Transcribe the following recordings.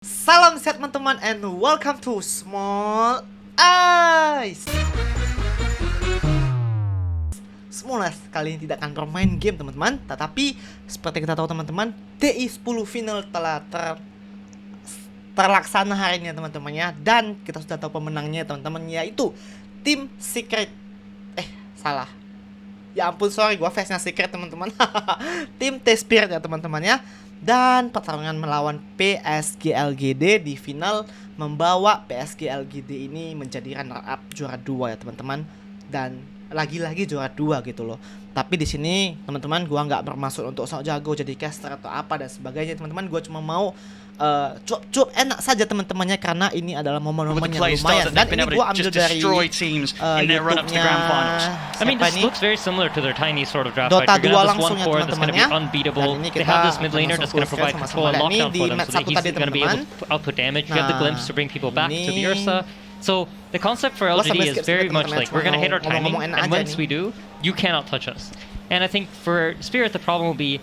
Salam sehat teman-teman and welcome to Smalleyes. Smalleyes kali ini tidak akan bermain game teman-teman, tetapi seperti kita tahu teman-teman, TI10 final telah terlaksana hari ini teman-teman ya. Dan kita sudah tahu pemenangnya teman-teman, yaitu tim Secret. Salah. Ya ampun, sorry, gua face-nya Secret teman-teman. Tim TSPIRIT ya teman-teman ya. Dan pertarungan melawan PSG LGD di final membawa PSG LGD ini menjadi runner up juara 2 ya teman-teman. Dan lagi-lagi juara 2 gitu loh. Tapi di sini teman-teman gua nggak bermaksud untuk sok jago jadi caster atau apa dan sebagainya teman-teman. Gua cuma mau cuap-cuap enak saja teman-temannya, karena ini adalah momen-momen yang lumayan. Dan ini gua ambil dari YouTube-nya I mean, this looks very similar to their tiny sort of draft Dota fight. 2 You're gonna have this langsung one ya forward that's teman-teman gonna be ya. unbeatable. Dan ini They kita have this mid laner that's gonna provide control and lockdown for them, so that he's gonna be able to output damage. You have the glimpse to bring people back to the Ursa. So the concept for LGD is very much like we're gonna hit our timing, and once we do, you cannot touch us. And I think for Spirit, the problem will be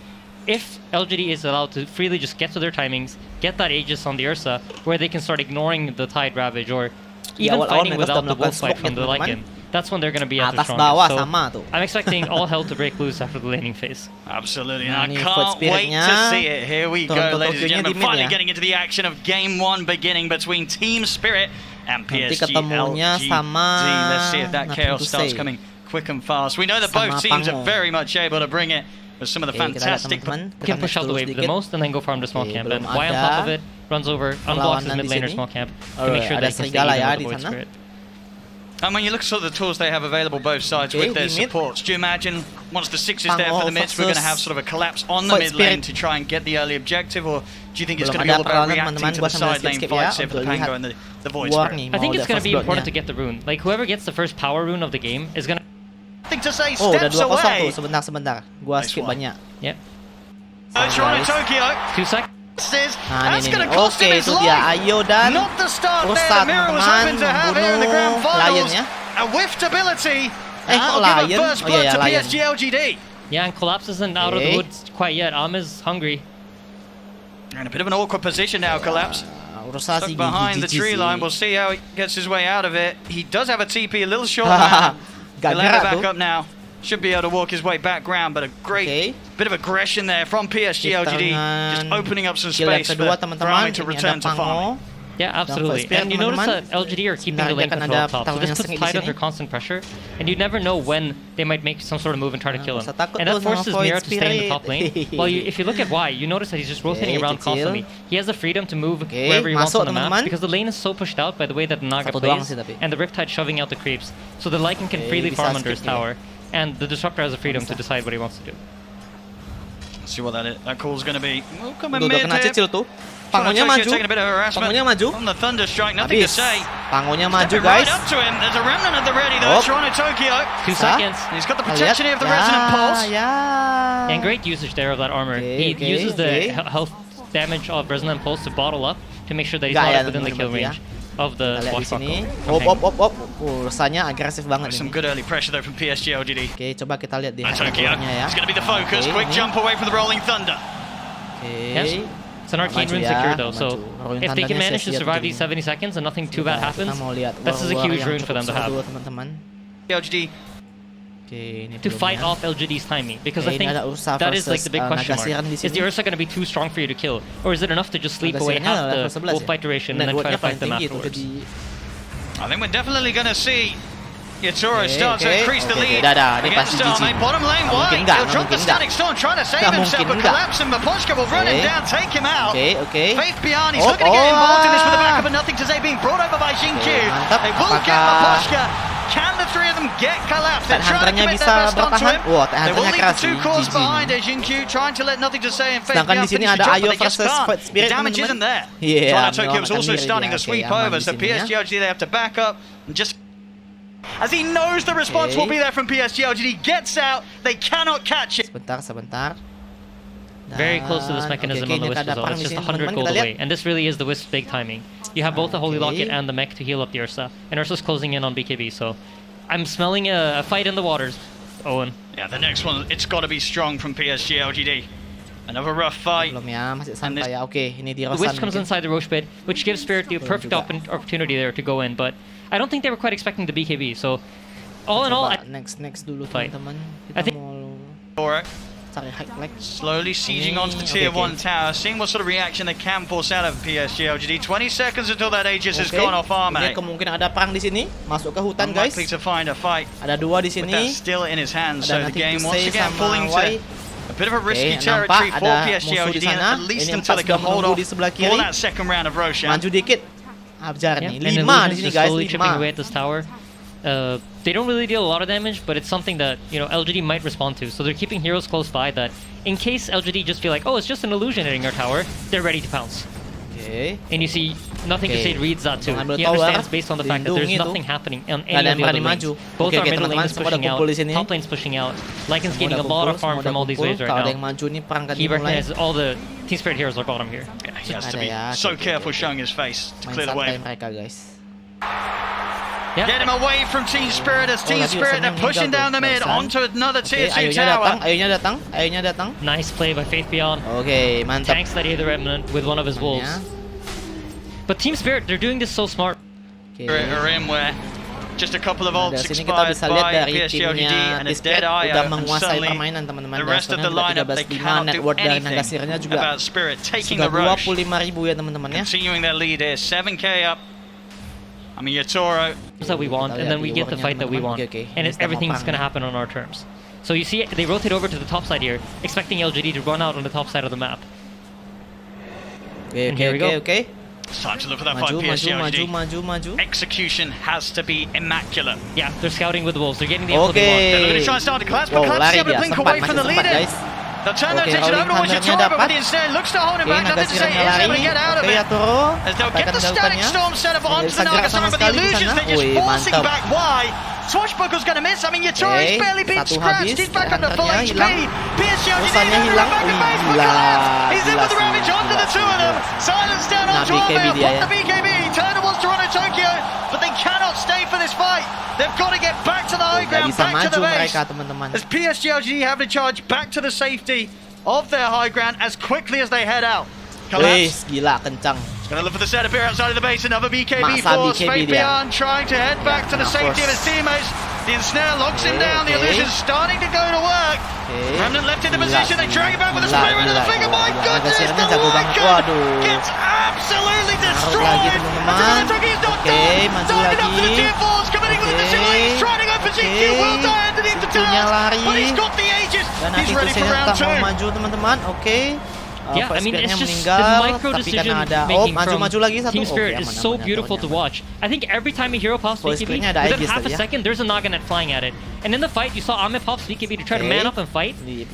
if LGD is allowed to freely just get to their timings, get that Aegis on the Ursa, where they can start ignoring the Tide Ravage or even fighting without the wolf fight from the Lycan. That's when they're going to be at their strongest. So I'm expecting all hell to break loose after the laning phase. Absolutely, and I can't wait to see it. Here we go, ladies and gentlemen. Finally getting into the action of Game 1 beginning between Team Spirit and PSG LGD. Let's see if that chaos starts coming quick and fast. We know that both teams are very much able to bring it with some of the fantastic... Can push out the wave the most and then go farm the small camp. And Y on top of it, runs over, unblocks his mid laner small camp to make sure they can stay even with the Void Spirit. And when you look at sort of the tools they have available both sides with their supports, do you imagine once the 6 is there for the mids, we're going to have sort of a collapse on the mid lane to try and get the early objective, or do you think it's going to be all about reacting to the side lane fights here for the Pango and the Void Spirit? I think it's going to be important to get the rune. Like whoever gets the first power rune of the game is going to... To say udah 2-0 steps away. tuh, sebentar. Gua skip banyak. Yeah. Toronto Tokyo. 2 seconds. Nah ini oke, itu dia Ayo dan Ursa teman-teman membunuh Lion-nya. Kok Lion? Oh iya ya, Lion. Yeah, and Collapse isn't out of the woods quite yet. is hungry. In a bit of an awkward position now, Collapse. Ursa Stuck sih behind the tree line. We'll see how he gets his way out of it. He does have a TP, a little short. He'll have it back up now. Should be able to walk his way back ground, but a great bit of aggression there from PSG LGD, just opening up some space for Army to return to farming. Yeah, absolutely. And you notice that LGD are keeping the lane control up top, so this puts Tide under constant pressure, and you never know when they might make some sort of move and try to kill him. And that forces Mira to stay in the top lane. Well, if you look at Y, you notice that he's just rotating around constantly. He has the freedom to move wherever he wants on the map, because the lane is so pushed out by the way that the Naga plays, and the Riptide shoving out the creeps, so the Lycan can freely farm under his tower, and the Disruptor has the freedom to decide what he wants to do. Let's see what that call's going to be. We'll come in mid here. Pangonya maju, on the Thunder Strike, nothing to say. Pangonya maju guys. Right up to him. There's a remnant of the ready though. Toronto Tokyo. 2 seconds. He's got the protection here of the Resonant Pulse. And great usage there of that armor. He uses the health damage of Resonant Pulse to bottle up to make sure that he's not within the kill range of the Swashbuckle. Urusannya agresif banget. Some good early pressure though from PSG LGD. Oke, coba kita lihat di Tokyo. It's going to be the focus. Quick jump away from the Rolling Thunder. Yes. It's an arcane rune secure though, so if they can manage to survive these 70 seconds and nothing too bad happens, this is a huge rune for them to have. LGD to fight off LGD's timing, because I think that is like the big question mark. Is the Ursa going to be too strong for you to kill, or is it enough to just sleep away half the wolf fight duration and then try to fight them afterwards? I think we're definitely going to see Yatoro start to increase the lead against Starmate. Bottom lane wide. He'll drop the Static Storm, trying to save himself, but Collapse and Maposhka will run him down, take him out. Faith Beyond, he's looking to get involved in this with the backup of nothing to say, being brought over by Jika. They will get Maposhka. Can the three of them get Collapse? They're trying to commit their best onto him. They will leave the 2 cores behind as Jinku trying to let nothing to say and Faith Beyond finish the job, but they just can't. The damage isn't there. Toronto Tokyo was also starting to sweep over, so PSG LGD they have to back up and just... As he knows the response will be there from PSG LGD, gets out, they cannot catch it. Sebentar. Very close to this mechanism on the Wisp as well. It's just 100 gold away, and this really is the Wisp's big timing. You have both the Holy Locket and the mech to heal up the Ursa, and Ursa's closing in on BKB, so I'm smelling a fight in the waters, Owen. Yeah, the next one, it's got to be strong from PSG LGD. Another rough fight. Belum ya, masih santai ya. Oke, ini di The Rosan. Wisp comes inside the Roche pit, which gives Spirit the perfect opportunity there to go in, but I don't think they were quite expecting the BKB, so all in all, next dulu teman-teman. I Kita think mau cari high flag. Slowly sieging onto the tier 1 tower, seeing what sort of reaction they can force out of PSG LGD. 20 seconds until that Aegis has gone off armor. Ini kemungkinan ada perang di sini, masuk ke hutan guys. Unlikely to find a fight. Ada 2 di But sini. that's still in his hands, so Ada the game nothing to once say again sama falling to a bit of a risky territory for PSG LGD, at least until they can hold off for that second round of Roshan. Maju dikit. Abjar nih. and 5 di sini Illusion's just guys, slowly chipping 5. away at this tower. They don't really deal a lot of damage, but it's something that, you know, LGD might respond to. So they're keeping heroes close by that, in case LGD just feel like, oh, it's just an illusion hitting our tower, they're ready to pounce. Okay. And you see, Nothing to say reads that too. Ambil He tower, understands based on the fact that there's lindungi nothing happening on Gak ada any yang of the berani other lanes. maju. Both Oke, our middle teman-teman, lane is semua pushing udah out, kumpul di sini. top lane's pushing out. Lycan's Semua getting a udah lot kumpul, of farm semua from udah all these kumpul. waves right Kalau ada now. yang maju nih perang kan He dimulai. recognizes all the Team Spirit heroes are bottom here. Yeah, he has to Ada be ya, so oke. careful showing his face to Main clear the santai way. mereka guys. Get him away from Team Spirit as Team Spirit are pushing down the mid onto another tier 2 tower. Ayonya datang. Nice play by Faith Beyond. Oke, mantap. Tanks that the remnant with one of his wolves. But Team Spirit, they're doing this so smart. Are in where just a couple of ults Dari sini kita expired bisa lihat by dari PSG LGD timnya and a TSPIRIT dead eye, udah and menguasai suddenly permainan teman-teman. the rest of the lineup, they cannot do network dari anything Nagasirnya juga about Spirit taking sudah the rush. 25.000 ya teman-teman ya. Continuing their lead here, 7k up. I mean, Yatoro. That we want, and then we get the fight that we want, and everything's gonna happen on our terms. So you see, they rotate over to the top side here, expecting LGD to run out on the top side of the map. Oke. It's time to look for that fight, PSG LGD. Maju. Execution has to be immaculate. Yeah, they're scouting with the wolves. They're getting the info they want. They're looking to try and start to collapse, but Collapse is able to blink away from the leader. They'll turn their attention over towards Yatoro, but instead looks to hold him back. Nothing to say, he's able to get out of it. As they'll get the static storm set up onto the Nagasaki, but the illusions, they're just forcing back. Why? Swashbuckle's gonna miss. I mean, Yatoro's barely been scratched. He's back under full HP. PSG LGD back in base for Collapse. He's in with the ravage onto the two of them. Silence down onto Armor. Pop the BKB. Turn towards Toronto Tokyo, but they cannot stay for this fight. They've got to get back to the high ground, back to the base. As PSG LGD have to charge back to the safety of their high ground as quickly as they head out. Collapse. Gila kencang. Gonna look for the setup here outside of the base. Another BKB force. Fate Beyond trying to head back to the safety of his teammates. The ensnare locks him down. The illusion's starting to go to work. Remnant left in the position. They drag it back with a split into the finger. My goodness, the Lycan gets absolutely destroyed. He's not done. Diving up to the tier 4s, committing with the missile. He's trying to go for GQ. Will die underneath the tower, but he's got the Aegis. He's ready for round 2. Maju teman-teman. Oke. Yeah, I mean, it's just the micro decision making from Team Spirit is so beautiful to watch. I think every time a hero pops BKB, within half a second, there's a Naganet flying at it. And in the fight, you saw Ame pops BKB to try to man up and fight. And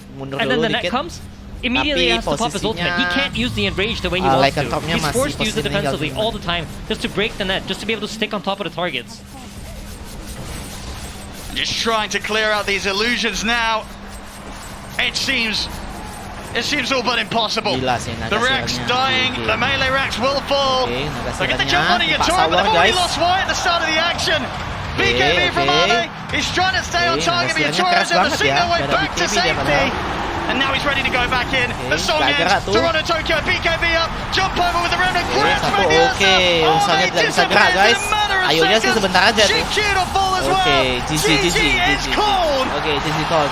then the net comes, immediately he has to pop his ultimate. He can't use the enrage the way he wants to. He's forced to use it defensively all the time, just to break the net, just to be able to stick on top of the targets. Just trying to clear out these illusions now. It seems all but impossible. The Rax dying, the melee Rax will fall. They get the jump on Yatoro, but they've already lost Y at the start of the action. BKB from Ame, he's trying to stay on target, but Yatoro's able to sing their way back to safety. And now he's ready to go back in. The song ends, Toronto Tokyo, BKB up, jump over with the Remnant, grabs Magnus. Ame disappears in a matter of seconds. GQ to fall as well. GG is called. GG call.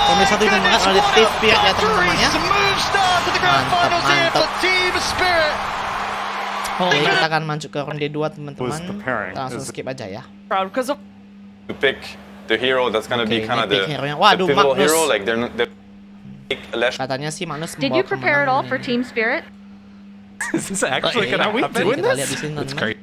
And my goodness, what a buttery smooth start to the grand finals here for Team Spirit. Oke, kita akan maju ke ronde 2 teman-teman. Langsung skip aja ya. Proud because of to pick the hero that's gonna be kind of the Waduh, pivotal Magnus. hero, like they're less. Katanya sih Magnus. Did you prepare at all for Team Spirit? Is this actually gonna happen? It's crazy.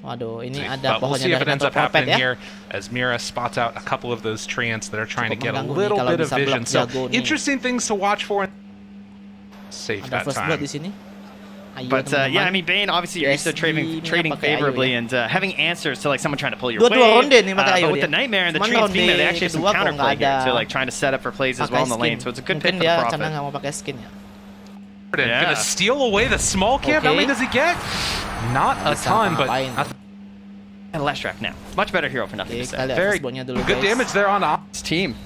Waduh, ini ada But we'll see pohonnya if it dari ends kantor up happening Karpet ya. here as Mira spots out a couple of those treants that are trying to get a mengganggu little nih kalau bit of bisa vision. blok So jago nih. interesting things to watch for. Safe Ada that first blood time. di sini. Ayo, But teman-teman. yeah, I mean, Bane, obviously you're used to trading favorably and having answers to like someone trying to pull your Dua wave. ronde nih pakai Ayo But with dia. the Nightmare and the Cuman Treants ronde female, they actually have some kedua kok counterplay nggak here to ada like trying to set up for plays as well in the lane. So it's a good pick Mungkin for dia the rencana Prophet. nggak mau pakai skin ya. Gonna steal away the small camp. How many does he get? Not a Bisa ton, but ngapain. And Leshrac now. Much better hero for nothing Oke, to say. kita lihat Very first bloodnya dulu good guys. damage there on His team.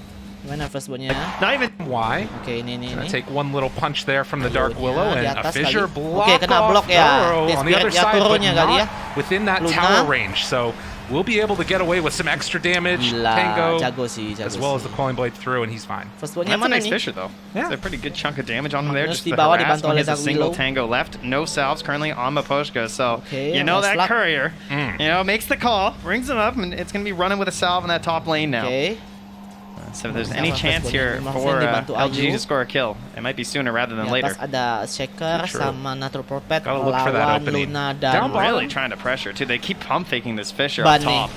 Gimana firstborn-nya? Not even Why? Oke, ini. Take one little punch there from the Dark Willow and a Diatas fissure kali. block Oke, kena blok ya. on the other TSPIRIT ya side, but turunnya kali ya. not within that Luna. tower range. So we'll be able to get away with some extra damage. Gila, Tango, jago sih, as well as the Coin Blade through, and he's fine. Firstborn-nya that's a mana nice nih? Fisher though. Yeah. That's a pretty good chunk of damage on him there. Magnus Just di the bawah harass dibantu when oleh he has a dari single Willow. tango left. No salves currently on Maposhka. So Okay, you know nice that luck. courier, you know, makes the call, brings him up, and it's gonna be running with a salve in that top lane now. Oke. So if there's any chance here for LG to score a kill, it might be sooner rather than Di later. atas ada Shaker True. sama Natural Prophet Gotta look for that melawan opening. Luna Down dan bottom. Really trying to pressure too. They keep pump faking this Fisher Ban up top.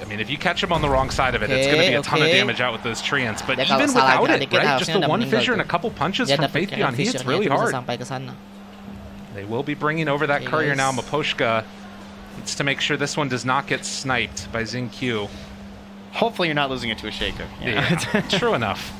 I mean, if you catch him on the wrong side of it, it's going to be a ton of Okay. damage out with those treants. But Ya, kalau even salah without it, dikit right? Just harusnya the udah one meninggal fissure and tuh. a couple punches Dia from dapat Faith Beyond, it's Fisher-nya really itu bisa hard. sampai ke sana. They will be bringing over that Okay, courier now. guys. Maposhka needs to make sure this one does not get sniped by Xingqiu. Hopefully you're not losing it to a Shaker. you know? Yeah, true enough.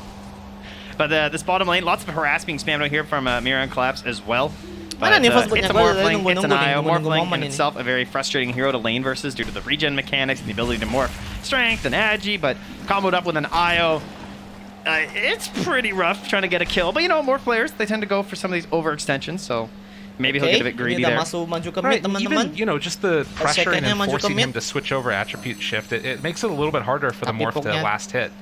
But this bottom lane, lots of harass being spammed out here from Mira and Collapse as well. Mana But, nih firstborn-nya? it's a Gua Morphling, nunggu it's an IO. Morphling momen in ini. itself a very frustrating hero to lane versus due to the regen mechanics and the ability to morph strength and agi, but comboed up with an IO. It's pretty rough trying to get a kill, but you know, more players, they tend to go for some of these overextensions, so maybe he'll get a bit greedy ini udah there. masuk maju ke Right, mid teman-teman. even, you know, just the pressure and Secondnya maju ke forcing him mid. to switch over attribute shift, it makes it a little bit harder for the Tapi morph to pokoknya- last hit.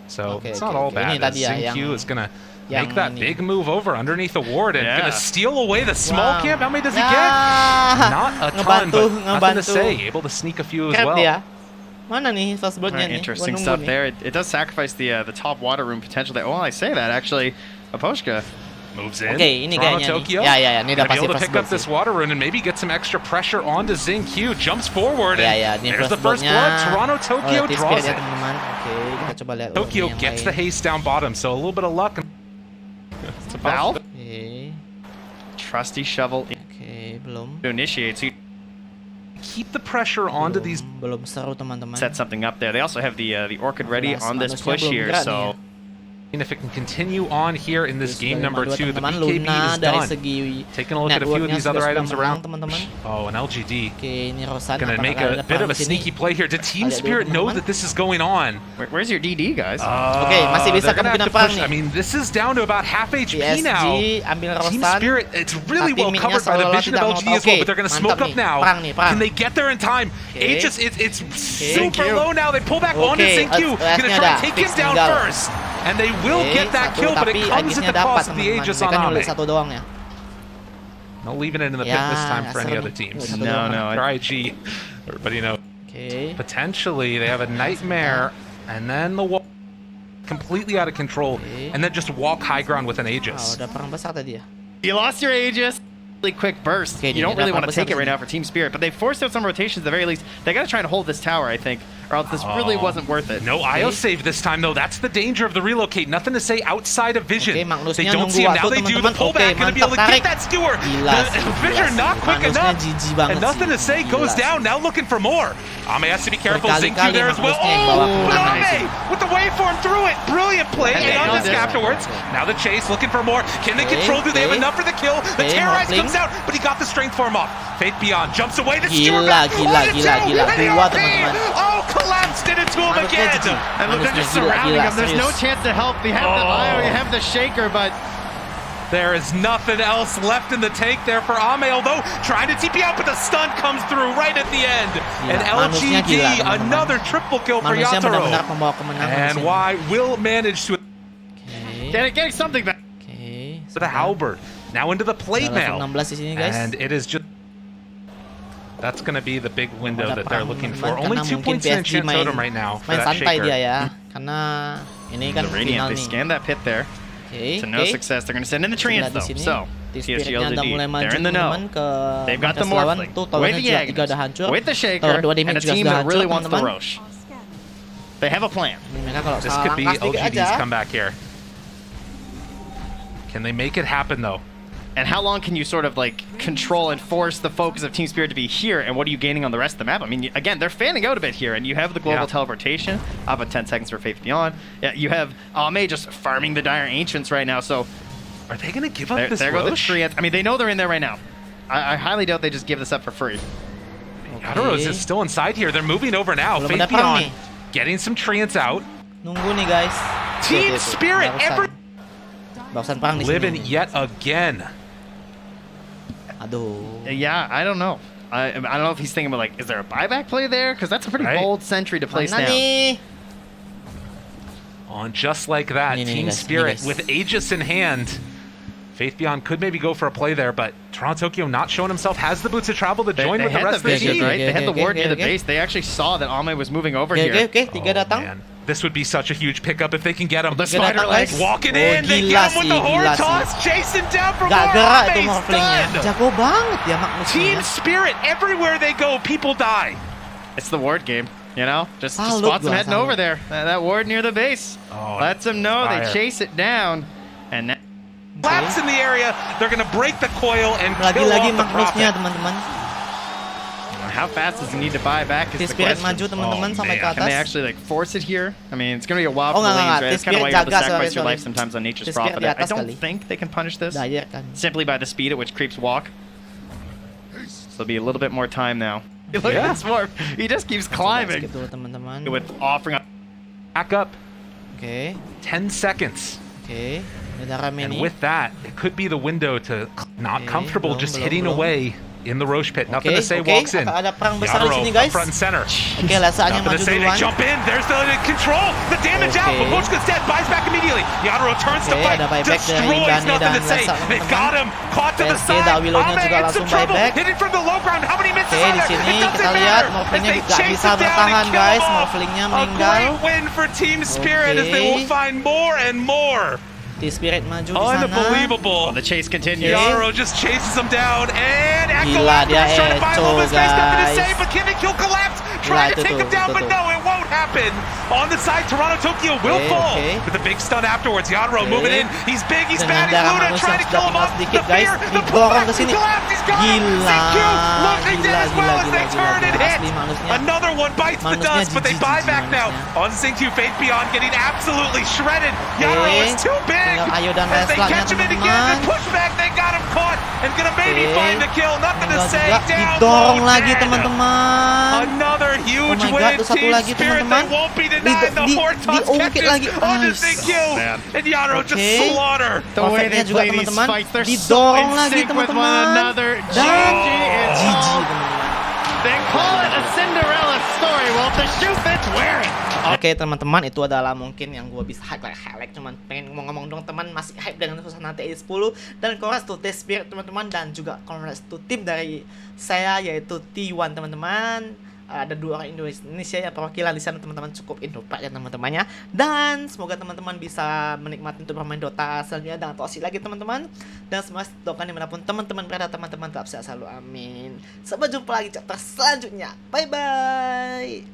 So Okay, it's not okay, all okay. Ini bad. tadi ya, Xingqiu yang- is going to yang make that ini. big move over underneath the ward and Yeah. going to steal away the small Wow. camp. How many does he Ya, get? Not a ton, ngebantu, but nothing to ngebantu. say. Able to sneak a few as Kredit well. ya. Mana nih firstborn-nya nih? Gua Interesting nunggu stuff nih. there. It does sacrifice the top water room potential there. Oh, I say that actually. Maposhka. Moves in. Oke, ini Toronto, kayaknya nih. Tokyo. Ya, ini udah Gonna be pasti able to pick firstborn up this sih. water rune and maybe get some extra pressure onto Xingqiu. Jumps forward Ya, and ini there's the first firstborn-nya. blood. Toronto, Tokyo TSPIRIT draws ya it. teman-teman. Oke, kita coba lihat Tokyo yang gets the lain. haste down bottom, so a little bit of luck. It's a Valve. Oke, Trusty shovel oke, belum. to initiate. So you Keep the pressure onto these. Belum seru teman-teman. set something up there. They also have the Orchid ready on this Magnusnya push belum here. gerak nih So ya. And if it can continue on here in this game number 2, the teman-teman. BKB Luna is dari done. segi Taking a look at a few of networknya these sudah other sudah items menang, around. teman-teman. Oh, an LGD. Oke, ini Rosan Gonna apakah make ada a bit of perang a di sini? sneaky play here. Did Team Lihat dulu, Spirit know teman-teman. that this is going on? where's your DD, guys? Oke, masih bisa They're gonna kemungkinan have to perang push. nih. I mean, this is down to about half HP now. PSG ambil Team Rosan. Spirit, it's really Tapi well midnya covered by the seolah-olah vision tidak of mau LGD tahu. as well, Oke, but they're going to mantap smoke up nih. now. Perang nih, perang. Can they get there in time? Oke. Aegis, it's super Xingqiu. low now. They pull back onto Oke, Xingqiu. Going to Aegis-nya try ada. and take him Fix down tinggal. first. And they will Oke, get that satu, kill, but tapi it comes Aegis-nya at the dapat, cost of the teman-teman. Aegis Mereka on nyulik Ame. satu doang ya. No leaving it in the pit this Ya, time for any seru other nih. teams. Satu No, doang. no. For IG, everybody knows. Oke. Potentially, they have a nightmare, and then the wall completely out of control, Okay. and then just walk high ground with an Ah, Aegis. udah perang besar tadi ya. You lost your Aegis. Really quick burst. Okay, You don't ini really dapat want to besar take it di right sini. now for Team Spirit, but they forced out some rotations at the very least. They got to try and hold this tower, I think, or else this really Oh. wasn't worth it. No IO save this time, though. That's the danger of the relocate. Nothing to say outside of vision. Okay, Magnusnya They don't nunggu see him. waktu, Now they do. The teman-teman. pullback Okay, going to be able to mantap, get tarik. that skewer. Gila sih, The gila vision sih. not quick Magnusnya enough. jijik banget And nothing sih. to say. Goes Gila down. sih. Now looking for more. Ame has to be careful. Xingqiu Berkali-kali there as well. Magnusnya yang bawa Oh, but kemenangan. Ame with the waveform through it. Brilliant play. Okay, They on nailed this it. afterwards. Now the chase looking for more. Can they Okay, control? Do they have okay. enough for the kill? The Okay, terrorize Morphling. comes out, but he got the strength form off. Faith Beyond jumps away. The Gila, skewer back. gila, 1-2, gila, gila. and the Dua, RP. teman-teman. Oh, collapsed it into him Magnusnya again. jijik. And look, they're just Magnusnya surrounding gila, him. There's no serius. chance to help. You have the Oh. IO, you have the Shaker, but There is nothing else left in the tank there for Ame, although trying to TP out, but the stun comes through right at the end. And Magnusnya LGD, gila, teman-teman. another triple kill for Magnusnya Yatoro. benar-benar membawa kemenangan di And sini. why will manage to Oke. getting something back. Oke. the halberd. Now into the plate Udah langsung now. 16 di sini, guys. And it is just... That's going to be the big window that they're looking for. Teman-teman, Only karena 2 mungkin points in PSG Enchant Totem right now for main that santai dia shaker. ya. Karena ini kan The final Radiant, they nih. scan that pit there. Oke, To no oke. success. They're going to send in the treants, Lihat di though. sini. So, TSPIRIT-nya udah mulai TSGLDD, maju they're in the teman-teman know. ke They've got the markas lawan. Morphling Tuh with towernya the juga Agnes, udah hancur. with the Tower Shaker, 2 and damage a juga team sudah that hancur really wants the teman-teman. Roche. They have a plan. Ini mereka kalau This salah could be langkah sedikit aja. LGD's comeback here. Can they make it happen, though? And how long can you sort of like control and force the focus of Team Spirit to be here, and what are you gaining on the rest of the map? I mean, again, they're fanning out a bit here, and you have the global teleportation, about 10 seconds for Faith Beyond. Yeah, you have Ame just farming the Dire Ancients right now, so Are they going to give up there, this there go the Roche? treants. I mean, they know they're in there right now. I highly doubt they just give this up for free. Yatoro's is still inside here. They're moving over now. Belum Faith ada perang Beyond nih. getting some treants out. Nunggu nih guys. Team Spirit, barusan perang di live in sini. yet again. Aduh. Yeah, I don't know. I don't know if he's thinking about like, is there a buyback play there? Because that's a pretty bold sentry to place Mana down. nih? On just like that, Nih, Team guys, Spirit guys. with Aegis in hand. Faith Beyond could maybe go for a play there, but Toronto Tokyo not showing himself, has the boots of travel to join with the rest of the vision, team. right? They had the ward near the okay. base. They actually saw that Ame was moving over Oke, here. oke, tiga datang. Man. This would be such a huge pickup if they can get him. The Tiga spider datang, leg. guys. Walking Oh, in, they gila get him with the sih, horn gila toss, sih. chasing down from Gak gerak tuh Ame's morphlingnya. done. Jago banget ya Magnus. Team Spirit, everywhere they go, people die. It's the ward game, you know? Just Salut spots him gua, heading salut. over there. That ward near the base Oh, lets him know they fire. chase it down. And that Collapse in the area, they're going to break the coil and kill Lagi-lagi off the Magnusnya Prophet. teman-teman. how fast does he need to buy back is the T-Spirit question. maju teman-teman Oh, sampai ke man. Can they atas. actually like force it here? I mean, it's gonna be a while Oh, for the enggak, lanes, enggak. right? It's kind of why you have to T-Spirit jaga, sacrifice your sorry. life sometimes on nature's T-Spirit profit. di I atas don't kali. think they can punish this Dyer kan. simply by the speed at which creeps walk. So there'll be a little bit more time now. Look Yeah. at this morph. He just keeps climbing Skip dulu teman-teman. with offering up. Back up Oke, 10 seconds. oke. Ada rame And nih. with that, it could be the window to not Okay, comfortable belum, just belum, hitting belum. away in the Roche pit. Nothing to say, oke. walks in. Ada perang besar di Yadro sini up guys. front and center. Oke, Lasanya Nothing maju to say, they duluan. jump in. There's the control. The damage out. Okay. Babushka's dead. Buys back immediately. Yadro turns to Okay, fight. ada buyback dari Destroys. Dani Nothing to dan say. Lasa, They teman-teman. got him. Caught to the Okay, side. Dawilonya Ame juga in langsung some trouble. buyback. Hitting from the low ground. How many misses Oke, are di there? sini It doesn't kita lihat matter. morphingnya As they nggak chase bisa it down bertahan and kill guys. him off. Morphingnya A meninggal. great win for Team Spirit as they will Okay. find more and more. T-Spirit maju di sana. Unbelievable. The chase continues. Okay. Yaro just chases him down, and Echo Gila, dia afterwards trying to buy Echo, low his face, nothing to guys. say, but Kimmy kill collapse, trying to Gila, take itu him down, tuh, but tuh. no, it won't happen. On the side, Toronto Tokyo will Okay, fall okay. with a big stun afterwards. Yaro Okay. moving in, he's big, he's Dengan bad, he's darah Luna Magnus trying yang to sudah kill him tinggal off. sedikit, The guys. fear, the Didorong pullback, ke sini. collapse, he's got him. Gila, CQ looking dead as well as they turn and hit. Asli Magnusnya. Another one bites the Magnusnya dust, but they GG, buy back now. Magnusnya. On Sync 2, Faith Beyond getting absolutely shredded. Yaro is too big. Tinggal Ayo dan As they Leslanya, catch him in again, teman-teman. they push back, they got him caught, and gonna maybe Oke. find the kill. Nothing to Tinggal say. juga Down didorong low, lagi dead. teman-teman. Another Oh huge my win. god, tuh satu Team lagi Spirit, teman-teman. they won't be denied. The Hortos diungkit catches lagi. onto Nice. CQ, Man. and Yaro just Okay. slaughter. The way they Perfectnya juga play these teman-teman. fights, they're so Didorong in lagi sync with one teman-teman. another. Dan GG is GG all. teman-teman. They call it a Cinderella story. Well, if the shoe fits, wear it. Oke teman-teman, itu adalah mungkin yang gue bisa highlight, cuman pengen ngomong dong teman, masih hype dengan suasana TI10 dan congrats to TSPIRIT teman-teman, dan juga congrats to tim dari saya yaitu T1 teman-teman. Ada 2 orang Indonesia yang perwakilan di sana teman-teman, cukup Indo-Pak ya teman-temannya, dan semoga teman-teman bisa menikmati untuk bermain Dota selanjutnya dengan tosi lagi teman-teman, dan semoga doakan dimanapun teman-teman berada, teman-teman tetap sehat selalu, amin. Sampai jumpa lagi chapter selanjutnya, bye bye.